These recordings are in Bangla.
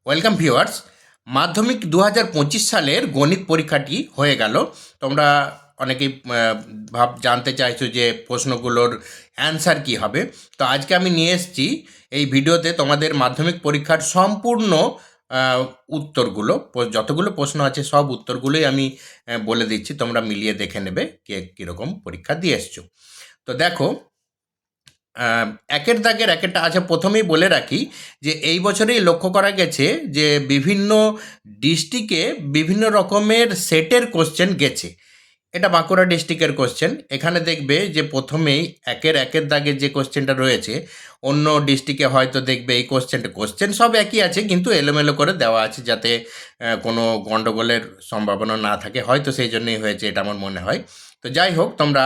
Welcome viewers. মাধ্যমিক 2025 সালের গণিত পরীক্ষাটি হয়ে গেল। তোমরা অনেকেই জানতে চাইছো যে প্রশ্নগুলোর অ্যান্সার কি হবে। তো আজকে আমি নিয়ে এসেছি এই ভিডিওতে তোমাদের মাধ্যমিক পরীক্ষার সম্পূর্ণ উত্তরগুলো, যতগুলো প্রশ্ন আছে সব উত্তরগুলোই আমি বলে দিচ্ছি, তোমরা মিলিয়ে দেখে নেবে কে কীরকম পরীক্ষা দিয়ে এসছো। তো দেখো, একের দাগের একেরটা আচ্ছা, প্রথমেই বলে রাখি যে এই বছরেই লক্ষ্য করা গেছে যে বিভিন্ন ডিস্ট্রিক্টে বিভিন্ন রকমের সেটের কোশ্চেন গেছে। এটা বাঁকুড়া ডিস্ট্রিক্টের কোশ্চেন। এখানে দেখবে যে প্রথমেই একের দাগের যে কোশ্চেনটা রয়েছে, অন্য ডিস্ট্রিক্টে হয়তো দেখবে এই কোশ্চেন সব একই আছে, কিন্তু এলোমেলো করে দেওয়া আছে যাতে কোনো গণ্ডগোলের সম্ভাবনা না থাকে, হয়তো সেই জন্যই হয়েছে, এটা আমার মনে হয়। তো যাই হোক, তোমরা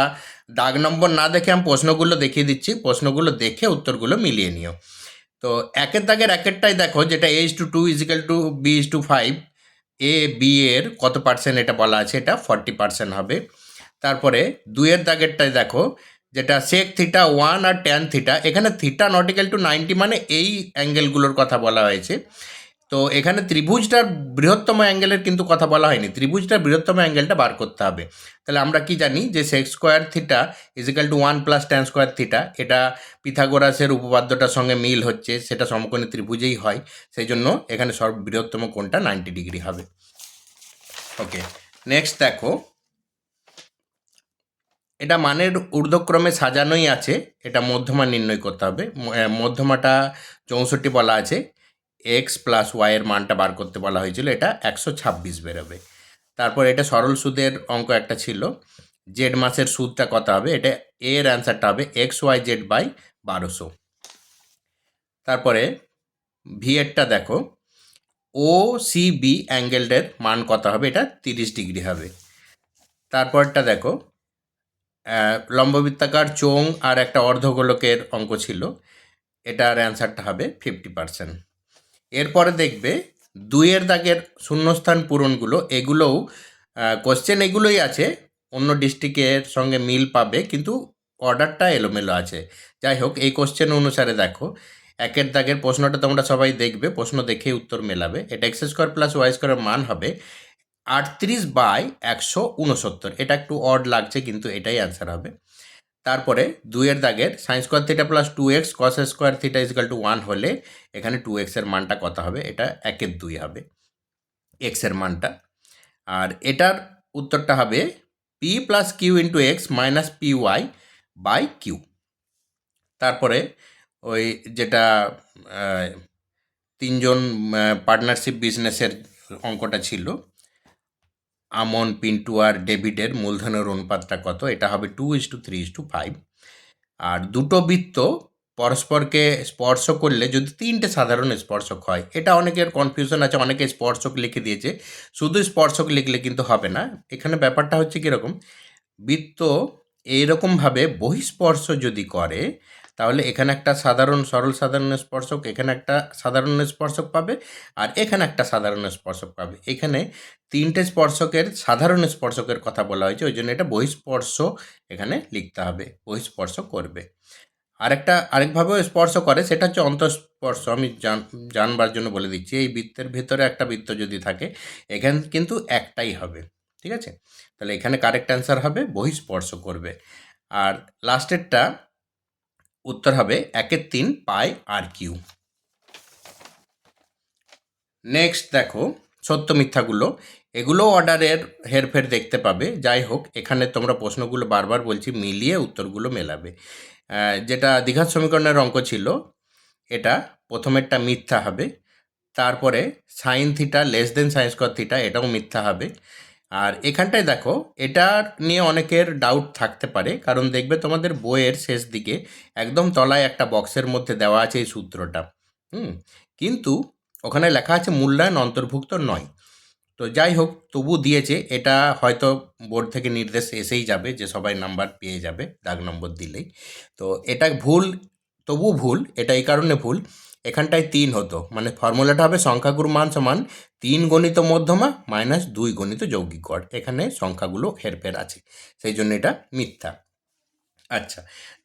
দাগ নম্বর না দেখে আমি প্রশ্নগুলো দেখিয়ে দিচ্ছি, প্রশ্নগুলো দেখে উত্তরগুলো মিলিয়ে নিও। তো একের দাগের একেরটাই দেখো, যেটা A:2 = B:5, এ বি এর কত পার্সেন্ট এটা বলা আছে, এটা 40% হবে। তারপরে দুইয়ের দাগেরটাই দেখো, যেটা sec θ1 আর tan θ, এখানে θ ≠ 90, মানে এই অ্যাঙ্গেলগুলোর কথা বলা হয়েছে। তো এখানে ত্রিভুজটার বৃহত্তম অ্যাঙ্গেলের কিন্তু কথা বলা হয়নি, ত্রিভুজটার বৃহত্তম অ্যাঙ্গেলটা বার করতে হবে। তাহলে আমরা কি জানি যে sec² θ = 1 + tan² θ, এটা পিথাগোরাসের উপপাদ্যটার সঙ্গে মিল হচ্ছে, সেটা সমকোণী ত্রিভুজেই হয়, সেই জন্য এখানে সর্ববৃহত্তম কোণটা 90 ডিগ্রি হবে। ওকে, নেক্সট দেখো, এটা মানের ঊর্ধ্বক্রমে সাজানোই আছে, এটা মধ্যমা নির্ণয় করতে হবে। মধ্যমাটা 64 বলা আছে, এক্স প্লাস ওয়াইয়ের মানটা বার করতে বলা হয়েছিল, এটা 126 বেরোবে। তারপর এটা সরল সুদের অঙ্ক একটা ছিল, জেড মাসের সুদটা কত হবে, এটা এর অ্যান্সারটা হবে XYZ/1200। তারপরে ভি এরটা দেখো, ও সি বি অ্যাঙ্গেলের মান কত হবে, এটা 30 ডিগ্রি হবে। তারপরটা দেখো, লম্ববৃত্তাকার চোঙ আর একটা অর্ধগোলকের অঙ্ক ছিল, এটার অ্যান্সারটা হবে 50%। এরপরে দেখবে দুইয়ের দাগের শূন্যস্থান পূরণগুলো, এগুলোও কোশ্চেন এগুলোই আছে, অন্য ডিস্ট্রিক্টের সঙ্গে মিল পাবে, কিন্তু অর্ডারটা এলোমেলো আছে। যাই হোক, এই কোশ্চেন অনুসারে দেখো, একের দাগের প্রশ্নটা তোমরা সবাই দেখবে, প্রশ্ন দেখে উত্তর মেলাবে। এটা x² + y² মান হবে 38/169, এটা একটু অড লাগছে, কিন্তু এটাই অ্যান্সার হবে। তারপরে দুইয়ের দাগের sin² θ + 2x cos² θ = 1 হলে এখানে 2x এর মানটা কত হবে, এটা 1/2 হবে x এর মানটা। আর এটার উত্তরটা হবে p + q × x - py/q। তারপরে ওই যেটা তিনজন পার্টনারশিপ বিজনেসের অঙ্কটা ছিল, আমন, পিন্টু আর ডেভিডের মূলধনের অনুপাতটা কত, এটা হবে 2:3:5। আর দুটো বৃত্ত পরস্পরকে স্পর্শ করলে যদি তিনটে সাধারণ স্পর্শক হয়, এটা অনেকের কনফিউশন আছে, অনেকে স্পর্শক লিখে দিয়েছে, শুধু স্পর্শক লিখলে কিন্তু হবে না। এখানে ব্যাপারটা হচ্ছে কীরকম, বৃত্ত এইরকমভাবে বহিঃস্পর্শ যদি করে, তাহলে এখানে একটা সরল সাধারণ স্পর্শক, এখানে একটা সাধারণ স্পর্শক পাবে, আর এখানে একটা সাধারণ স্পর্শক পাবে। এখানে তিনটে স্পর্শকের সাধারণ স্পর্শকের কথা বলা হয়েছে, ওই জন্য এটা বহিঃস্পর্শ এখানে লিখতে হবে, বহিঃস্পর্শ করবে। আরেকভাবেও স্পর্শ করে, সেটা হচ্ছে অন্তঃস্পর্শ। আমি জানবার জন্য বলে দিচ্ছি, এই বৃত্তের ভেতরে একটা বৃত্ত যদি থাকে, এখানে কিন্তু একটাই হবে, ঠিক আছে? তাহলে এখানে কারেক্ট অ্যান্সার হবে বহিঃস্পর্শ করবে। আর লাস্টেরটা উত্তর হবে 1/3 π/r3। নেক্সট দেখো, সত্য মিথ্যাগুলো, এগুলো অর্ডারের হেরফের দেখতে পাবে। যাই হোক, এখানে তোমরা প্রশ্নগুলো বারবার বলছি, মিলিয়ে উত্তরগুলো মেলাবে। যেটা দ্বিঘাত সমীকরণের অঙ্ক ছিল, এটা প্রথমেরটা মিথ্যা হবে। তারপরে sin θ sin² θ, এটাও মিথ্যা হবে। আর এখানটায় দেখো, এটা নিয়ে অনেকের ডাউট থাকতে পারে, কারণ দেখবে তোমাদের বইয়ের শেষ দিকে একদম তলায় একটা বক্সের মধ্যে দেওয়া আছে এই সূত্রটা, কিন্তু ওখানে লেখা আছে মূল্যায়ন অন্তর্ভুক্ত নয়। তো যাই হোক, তবু দিয়েছে, এটা হয়তো বোর্ড থেকে নির্দেশ এসেই যাবে যে সবাই নাম্বার পেয়ে যাবে দাগ নম্বর দিলেই। তো এটা ভুল, তবু ভুল, এটা এই কারণে ভুল, এখানটায় 3 হতো, মানে ফর্মুলাটা হবে সংখ্যাগুরু মান সমান 3 গণিত মধ্যমা - 2 গণিত যৌগিক গড়। এখানে সংখ্যাগুলো হেরফের আছে, সেই জন্য এটা মিথ্যা। আচ্ছা,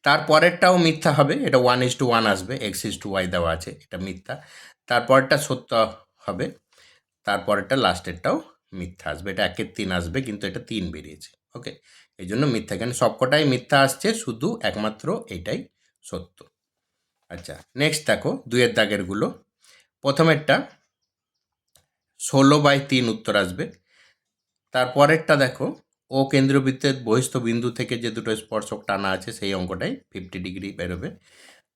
তারপরেরটাও মিথ্যা হবে, এটা 1:1 আসবে, x:y দেওয়া আছে, এটা মিথ্যা। তারপরটা সত্য হবে, তারপরেরটা লাস্টেরটাও মিথ্যা আসবে। এটা 1-3 আসবে, কিন্তু এটা 3 বেরিয়েছে। ওকে, এই জন্য মিথ্যা। এখানে সবকটাই মিথ্যা আসছে, শুধু একমাত্র এইটাই সত্য। আচ্ছা, নেক্সট দেখো 2-এর দাগেরগুলো। প্রথমেরটা 16/3 উত্তর আসবে। তারপরেরটা দেখো, ও কেন্দ্রবৃত্তের বহিস্থ বিন্দু থেকে যে দুটো স্পর্শক টানা আছে সেই অঙ্কটাই 50 ডিগ্রি বেরোবে।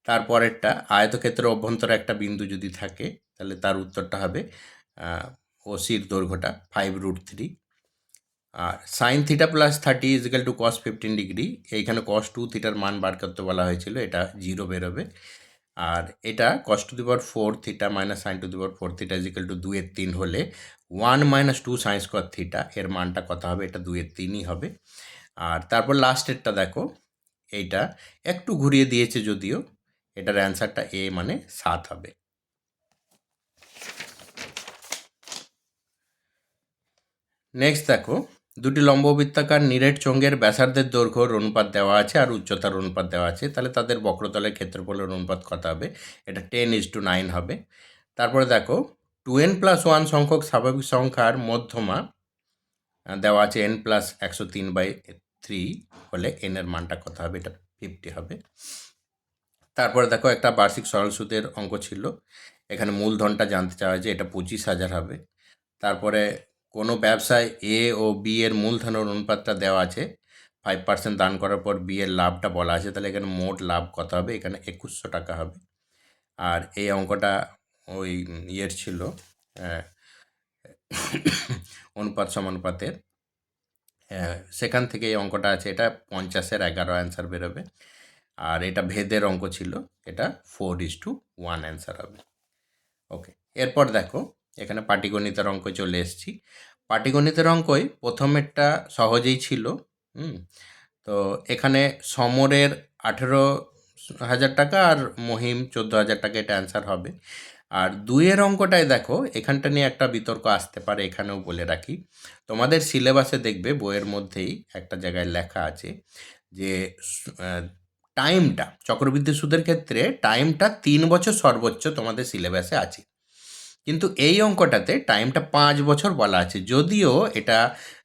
তারপরেরটা আয়তক্ষেত্রের অভ্যন্তরে একটা বিন্দু যদি থাকে তাহলে তার উত্তরটা হবে ওসির দৈর্ঘ্যটা 5√3। আর sine theta plus 30 equal to cos 15 degree, এইখানে কস 2 থিটার মান বার করতে বলা হয়েছিল, এটা 0 বেরোবে। আর এটা cos to the power 4 theta minus sine to the power 4 theta equal to 2/3 হলে 1 - 2 সাইন স্কোয়ার থিটা, এর মানটা কত হবে? এটা 2/3ই হবে। আর তারপর লাস্টেরটা দেখো, এইটা একটু ঘুরিয়ে দিয়েছে যদিও, এটার অ্যান্সারটা এ মানে 7 হবে। নেক্সট দেখো, দুটি লম্ববৃত্তাকার নিরেট চোঙের ব্যাসার্ধের দৈর্ঘ্যর অনুপাত দেওয়া আছে আর উচ্চতার অনুপাত দেওয়া আছে, তাহলে তাদের বক্রতলের ক্ষেত্রফলের অনুপাত কত হবে? এটা 10:9 হবে। তারপরে দেখো, 2n+1 সংখ্যক স্বাভাবিক সংখ্যার মধ্যমা দেওয়া আছে n+103 হলে n এর মানটা কত হবে? এটা 50 হবে। তারপরে দেখো, একটা বার্ষিক সরল সুদের অঙ্ক ছিল, এখানে মূলধনটা জানতে চাওয়া হয়েছে, এটা 25,000 হবে। তারপরে কোনো ব্যবসায় এ ও বি এর মূলধনের অনুপাতটা দেওয়া আছে, 5% দান করার পর বি এর লাভটা বলা আছে, তাহলে এখানে মোট লাভ কত হবে? এখানে 2100 টাকা হবে। আর এই অঙ্কটা ওই ইয়ের ছিল, অনুপাত সমানুপাতের, সেখান থেকে এই অঙ্কটা আছে, এটা 50-এর 11 অ্যান্সার বেরোবে। আর এটা ভেদের অঙ্ক ছিল, এটা 4:1 অ্যান্সার হবে। ওকে, এরপর দেখো, এখানে পাটিগণিতের অঙ্ক চলে এসেছি। পাটিগণিতের অঙ্কই প্রথমেরটা সহজেই ছিল। তো এখানে সমরের 18,000 টাকা আর মহিম 14,000 টাকা, এটা অ্যান্সার হবে। আর 2-এর অঙ্কটায় দেখো, এখানটা নিয়ে একটা বিতর্ক আসতে পারে, এখানেও বলে রাখি। তোমাদের সিলেবাসে দেখবে বইয়ের মধ্যেই একটা জায়গায় লেখা আছে যে টাইমটা, চক্রবৃদ্ধি সুদের ক্ষেত্রে টাইমটা 3 বছর সর্বোচ্চ তোমাদের সিলেবাসে আছে, কিন্তু এই অঙ্কটাতে টাইমটা 5 বছর বলা আছে। যদিও এটা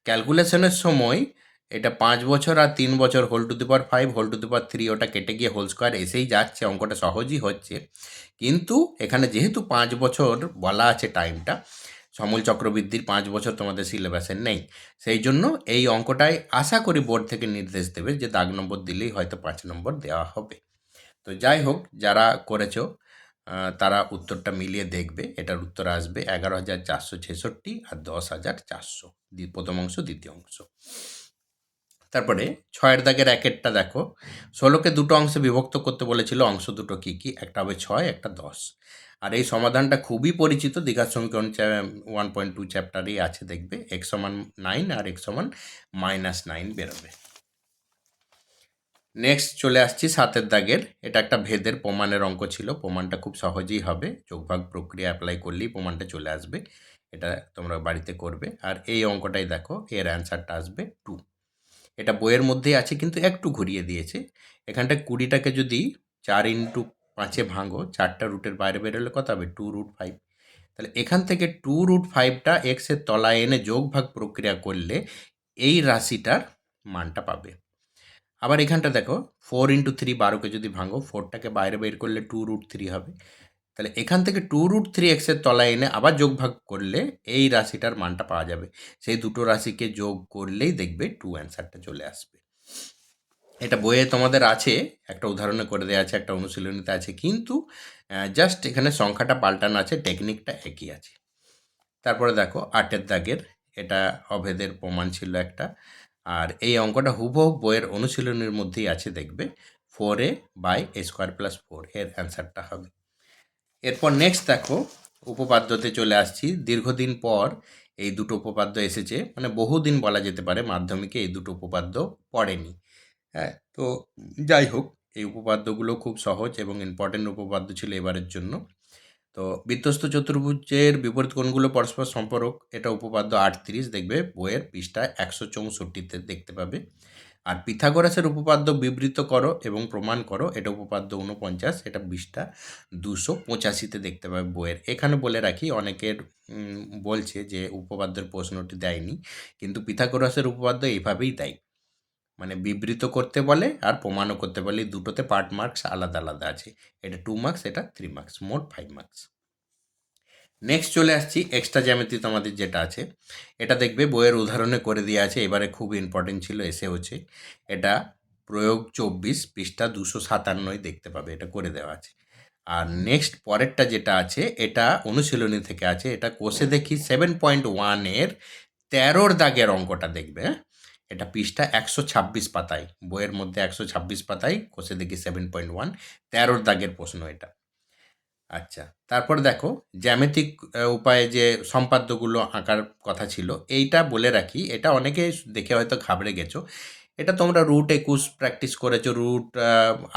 ক্যালকুলেশনের সময় এটা 5 বছর আর 3 বছর whole to the power 5 whole to the power 3 ওটা কেটে গিয়ে হোল স্কোয়ার এসেই যাচ্ছে, অঙ্কটা সহজই হচ্ছে। কিন্তু এখানে যেহেতু 5 বছর বলা আছে টাইমটা, সমূল চক্রবৃদ্ধির 5 বছর তোমাদের সিলেবাসে নেই, সেই জন্য এই অঙ্কটায় আশা করি বোর্ড থেকে নির্দেশ দেবে যে দাগ নম্বর দিলেই হয়তো 5 নম্বর দেওয়া হবে। তো যাই হোক, যারা করেছো তারা উত্তরটা মিলিয়ে দেখবে, এটার উত্তর আসবে 11,466 আর 10,400, প্রথম অংশ দ্বিতীয় অংশ। তারপরে 6-এর দাগের 1-এরটা দেখো, 16কে দুটো অংশে বিভক্ত করতে বলেছিল, অংশ দুটো কি কি? একটা হবে 6, একটা 10। আর এই সমাধানটা খুবই পরিচিত, দ্বিঘাত সমীকরণ 1.2 চ্যাপ্টারেই আছে, দেখবে x সমান 9 আর x সমান -9 বেরোবে। নেক্সট চলে আসছি 7-এর দাগের, এটা একটা ভেদের প্রমাণের অঙ্ক ছিল, প্রমাণটা খুব সহজেই হবে, যোগভাগ প্রক্রিয়া অ্যাপ্লাই করলেই প্রমাণটা চলে আসবে, এটা তোমরা বাড়িতে করবে। আর এই অঙ্কটাই দেখো, এর অ্যান্সারটা আসবে 2। এটা বইয়ের মধ্যেই আছে কিন্তু একটু ঘুরিয়ে দিয়েছে। এখানটা 20টাকে যদি 4x5 ভাঙো, 4টা রুটের বাইরে বেরোলে কত হবে? 2√5। তাহলে এখান থেকে 2√5টা এক্সের তলায় এনে যোগভাগ প্রক্রিয়া করলে এই রাশিটার মানটা পাবে। আবার এখানটা দেখো, 4x3 12কে যদি ভাঙো, 4টাকে বাইরে বের করলে 2√3 হবে। তাহলে এখান থেকে 2√3 এর তলায় এনে আবার যোগভাগ করলে এই রাশিটার মানটা পাওয়া যাবে। সেই দুটো রাশিকে যোগ করলেই দেখবে 2 অ্যান্সারটা চলে আসবে। এটা বইয়ে তোমাদের আছে, একটা উদাহরণে করে দেওয়া আছে, একটা অনুশীলনীতে আছে, কিন্তু জাস্ট এখানে সংখ্যাটা পাল্টানো আছে, টেকনিকটা একই আছে। তারপরে দেখো 8-এর দাগের, এটা অভেদের প্রমাণ ছিল একটা। আর এই অঙ্কটা হুবহু বইয়ের অনুশীলনীর মধ্যেই আছে, দেখবে 4a/a² + 4 এর অ্যান্সারটা হবে। এরপর নেক্সট দেখো, উপপাদ্যতে চলে আসছি। দীর্ঘদিন পর এই দুটো উপপাদ্য এসেছে, মানে বহুদিন বলা যেতে পারে মাধ্যমিকে এই দুটো উপপাদ্য পড়েনি। হ্যাঁ, তো যাই হোক, এই উপপাদ্যগুলো খুব সহজ এবং ইম্পর্টেন্ট উপপাদ্য ছিল এবারের জন্য। তো বিধ্বস্ত চতুর্ভুজের বিপরীত কোণগুলো পরস্পর সম্পর্ক, এটা উপপাদ্য 38, দেখবে বইয়ের পৃষ্ঠা 164তে দেখতে পাবে। আর পিথাগোরাসের উপপাদ্য বিবৃত করো এবং প্রমাণ করো, এটা উপপাদ্য 49, এটা পৃষ্ঠা 285-তে দেখতে পাবে বইয়ের। এখানে বলে রাখি, অনেকের বলছে যে উপপাদ্যের প্রশ্নটি দেয়নি, কিন্তু পিথাগোরাসের উপপাদ্য এইভাবেই দেয়, মানে বিবৃত করতে বলে আর প্রমাণও করতে বলে, দুটোতে পার্ট মার্কস আলাদা আলাদা আছে। এটা 2 মার্কস, এটা 3 মার্কস, মোট 5 মার্কস। নেক্সট চলে আসছি এক্সট্রা জ্যামিতি তোমাদের যেটা আছে, এটা দেখবে বইয়ের উদাহরণে করে দিয়ে আছে, এবারে খুব ইম্পর্টেন্ট ছিল, এসে হচ্ছে এটা প্রয়োগ 24 পৃষ্ঠা 257 দেখতে পাবে, এটা করে দেওয়া আছে। আর নেক্সট পরেরটা যেটা আছে, এটা অনুশীলনী থেকে আছে, এটা কোষে দেখি 7.1-এর 13 দাগের অঙ্কটা দেখবে। এটা পৃষ্ঠা 126 পাতায়, বইয়ের মধ্যে 126 পাতায় কোষে দেখি 7.1, 13 দাগের প্রশ্ন এটা। আচ্ছা, তারপর দেখো জ্যামিতিক উপায়ে যে সম্পাদ্যগুলো আঁকার কথা ছিল, এইটা বলে রাখি, এটা অনেকে দেখে হয়তো ঘাবড়ে গেছো। এটা তোমরা রুট 21 প্র্যাকটিস করেছো, রুট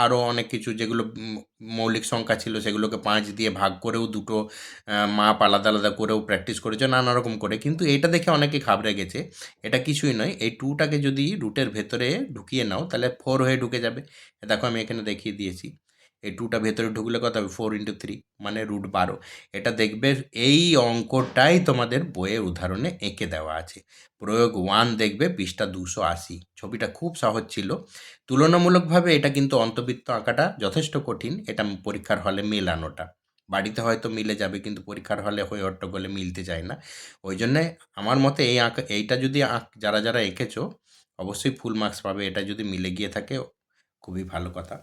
আরও অনেক কিছু যেগুলো মৌলিক সংখ্যা ছিল সেগুলোকে 5 দিয়ে ভাগ করেও দুটো মাপ আলাদা আলাদা করেও প্র্যাকটিস করেছো নানা রকম করে, কিন্তু এটা দেখে অনেকে ঘাবড়ে গেছে। এটা কিছুই নয়, এই 2টাকে যদি রুটের ভেতরে ঢুকিয়ে নাও তাহলে 4 হয়ে ঢুকে যাবে। দেখো আমি এখানে দেখিয়ে দিয়েছি, এই 2টা ভেতরে ঢুকলে কত হবে, 4 × 3 মানে √12। এটা দেখবে এই অঙ্কটাই তোমাদের বইয়ের উদাহরণে এঁকে দেওয়া আছে। প্রয়োগ 1 দেখবে পৃষ্ঠা 280। ছবিটা খুব সহজ ছিল তুলনামূলকভাবে, এটা কিন্তু অন্তবৃত্ত আঁকাটা যথেষ্ট কঠিন, এটা পরীক্ষার হলে মেলানোটা। বাড়িতে হয়তো মিলে যাবে, কিন্তু পরীক্ষার হলে হয়ে হট্টগোলে মিলতে চায় না। ওই জন্যে আমার মতে এইটা যদি যারা যারা এঁকেছো অবশ্যই ফুল মার্কস পাবে, এটা যদি মিলে গিয়ে থাকে খুবই ভালো কথা।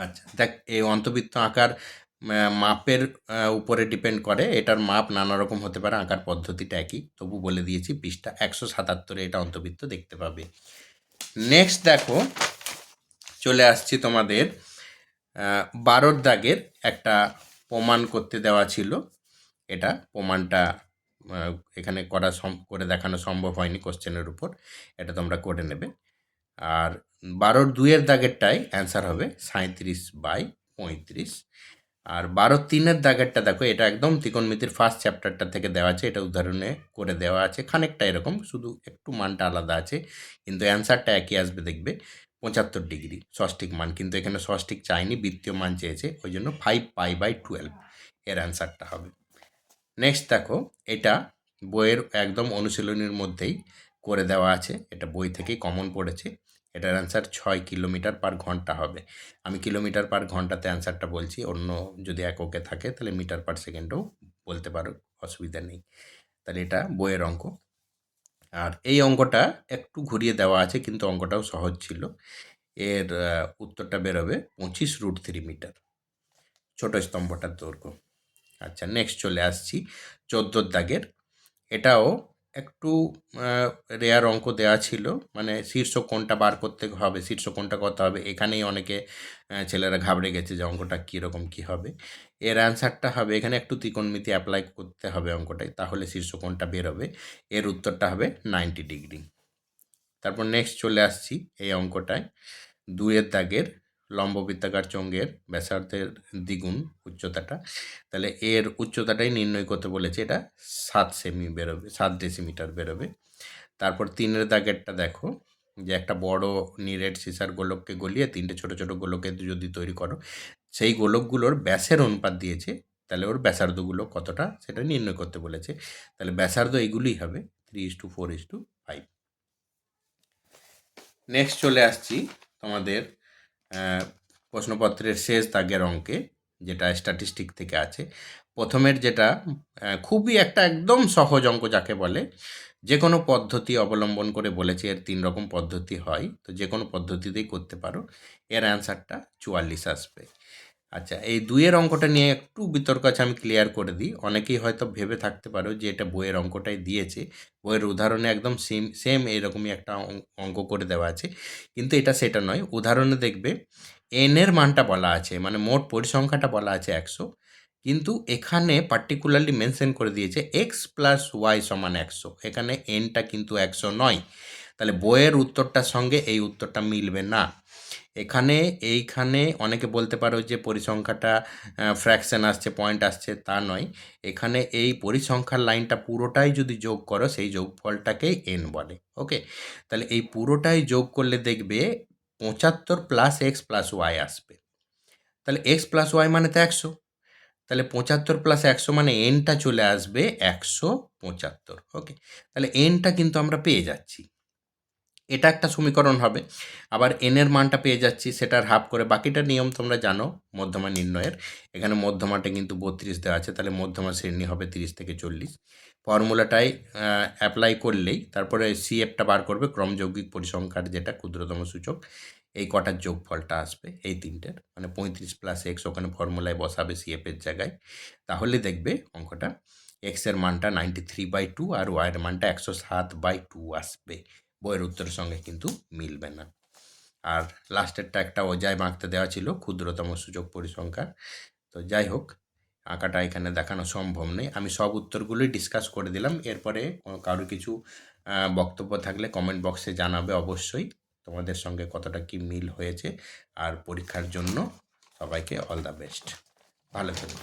আচ্ছা দেখ, এই অন্তবৃত্ত আঁকার মাপের উপরে ডিপেন্ড করে, এটার মাপ নানা রকম হতে পারে, আঁকার পদ্ধতিটা একই, তবু বলে দিয়েছি পৃষ্ঠা 177-এ এটা অন্তবৃত্ত দেখতে পাবে। নেক্সট দেখো চলে আসছি তোমাদের 12 দাগের একটা প্রমাণ করতে দেওয়া ছিল, এটা প্রমাণটা এখানে করে দেখানো সম্ভব হয়নি কোশ্চেনের উপর, এটা তোমরা করে নেবে। আর 12-2 দাগেরটাই অ্যান্সার হবে 37/35। আর 12-3 দাগেরটা দেখো, এটা একদম ত্রিকোণমিতির ফার্স্ট চ্যাপ্টারটা থেকে দেওয়া আছে, এটা উদাহরণে করে দেওয়া আছে, খানিকটা এরকম, শুধু একটু মানটা আলাদা আছে, কিন্তু অ্যান্সারটা একই আসবে দেখবে, 75 ডিগ্রি ষষ্ঠিক মান, কিন্তু এখানে ষষ্ঠিক চাইনি, বৃত্তীয় মান চেয়েছে, ওই জন্য 5π/12 এর অ্যান্সারটা হবে। নেক্সট দেখো, এটা বইয়ের একদম অনুশীলনীর মধ্যেই করে দেওয়া আছে, এটা বই থেকেই কমন পড়েছে, এটার অ্যান্সার 6 কিলোমিটার/ঘন্টা হবে। আমি কিলোমিটার/ঘন্টাতে অ্যান্সারটা বলছি, অন্য যদি এককে থাকে তাহলে মিটার/সেকেন্ডও বলতে পারো, অসুবিধা নেই। তাহলে এটা বইয়ের অঙ্ক। আর এই অঙ্কটা একটু ঘুরিয়ে দেওয়া আছে, কিন্তু অঙ্কটাও সহজ ছিল। এর উত্তরটা বেরোবে 25√3 মিটার, ছোট স্তম্ভটার দৈর্ঘ্য। আচ্ছা, নেক্সট চলে আসছি 14 দাগের, এটাও একটু রেয়ার অঙ্ক দেওয়া ছিল, মানে শীর্ষক কোণটা বার করতে হবে, শীর্ষক কোণটা কত হবে, এখানেই অনেকে ছেলেরা ঘাবড়ে গেছে যে অঙ্কটা কীরকম কী হবে। এর অ্যান্সারটা হবে, এখানে একটু ত্রিকোণমিতি অ্যাপ্লাই করতে হবে অঙ্কটায়, তাহলে শীর্ষকোণটা বেরোবে, এর উত্তরটা হবে 90 ডিগ্রি। তারপর নেক্সট চলে আসছি এই অঙ্কটায় 2 দাগের লম্ব বৃত্তাকার চোঙের ব্যাসার্ধের দ্বিগুণ উচ্চতাটা, তাহলে এর উচ্চতাটাই নির্ণয় করতে বলেছে, এটা 7 সেমি বেরোবে, 7 ডেসিমিটার বেরোবে। তারপর 3 দাগেরটা দেখো, যে একটা বড় নিরেট সিসার গোলককে গলিয়ে 3টে ছোট ছোট গোলকের যদি তৈরি করো, সেই গোলকগুলোর ব্যাসের অনুপাত দিয়েছে, তাহলে ওর ব্যাসার্ধগুলো কতটা সেটা নির্ণয় করতে বলেছে, তাহলে ব্যাসার্ধ এইগুলোই হবে 3:4:5। নেক্সট চলে আসছি তোমাদের প্রশ্নপত্রের শেষ দাগের অঙ্কে, যেটা স্ট্যাটিস্টিক থেকে আছে। প্রথমের যেটা খুবই একটা একদম সহজ অঙ্ক যাকে বলে, যে কোনো পদ্ধতি অবলম্বন করে বলেছে, এর 3 রকম পদ্ধতি হয়, তো যে কোনো পদ্ধতিতেই করতে পারো, এর অ্যান্সারটা 44 আসবে। আচ্ছা, এই 2 অঙ্কটা নিয়ে একটু বিতর্ক আছে, আমি ক্লিয়ার করে দিই। অনেকেই হয়তো ভেবে থাকতে পারো যে এটা বইয়ের অঙ্কটাই দিয়েছে, বইয়ের উদাহরণে একদম সেম এরকমই একটা অঙ্ক করে দেওয়া আছে, কিন্তু এটা সেটা নয়। উদাহরণে দেখবে এন এর মানটা বলা আছে, মানে মোট পরিসংখ্যাটা বলা আছে 100, কিন্তু এখানে পার্টিকুলারলি মেনশন করে দিয়েছে x+y = 100, এখানে এনটা কিন্তু 100 নয়, তাহলে বইয়ের উত্তরটার সঙ্গে এই উত্তরটা মিলবে না। এখানে এইখানে অনেকে বলতে পারো যে পরিসংখ্যাটা ফ্র্যাকশন আসছে, পয়েন্ট আসছে, তা নয়। এখানে এই পরিসংখ্যার লাইনটা পুরোটাই যদি যোগ করো সেই যোগফলটাকেই এন বলে। ওকে, তাহলে এই পুরোটাই যোগ করলে দেখবে 75 প্লাস এক্স প্লাস ওয়াই আসবে। তাহলে এক্স প্লাস ওয়াই মানে তো 100, তাহলে 75 প্লাস 100 মানে এনটা চলে আসবে 175। ওকে, তাহলে এনটা কিন্তু আমরা পেয়ে যাচ্ছি, এটা একটা সমীকরণ হবে। আবার এনের মানটা পেয়ে যাচ্ছি, সেটার হাফ করে বাকিটা নিয়ম তোমরা জানো মধ্যমা নির্ণয়ের। এখানে মধ্যমাটা কিন্তু 32 দেওয়া আছে, তাহলে মধ্যমা শ্রেণী হবে 30 থেকে 40। ফর্মুলাটাই অ্যাপ্লাই করলেই তারপরে সিএফটা বার করবে, ক্রমযৌগিক পরিসংখ্যার যেটা ক্ষুদ্রতম সূচক, এই কটার যোগফলটা আসবে এই তিনটের, মানে 35 প্লাস এক্স ওখানে ফর্মুলায় বসাবে সিএফের জায়গায়। তাহলে দেখবে অঙ্কটা এক্সের মানটা 93/2 আর ওয়াইয়ের মানটা 107/2 আসবে। বইয়ের উত্তরের সঙ্গে কিন্তু মিলবে না। আর লাস্টেরটা একটা অজায় আঁকতে দেওয়া ছিল ক্ষুদ্রতম সূচক পরিসংখ্যার। তো যাই হোক, আঁকাটা এখানে দেখানো সম্ভব নেই। আমি সব উত্তরগুলোই ডিসকাস করে দিলাম। এরপরে কারোর কিছু বক্তব্য থাকলে কমেন্ট বক্সে জানাবে অবশ্যই, তোমাদের সঙ্গে কতটা কি মিল হয়েছে। আর পরীক্ষার জন্য সবাইকে অল দ্য বেস্ট, ভালো থেকো।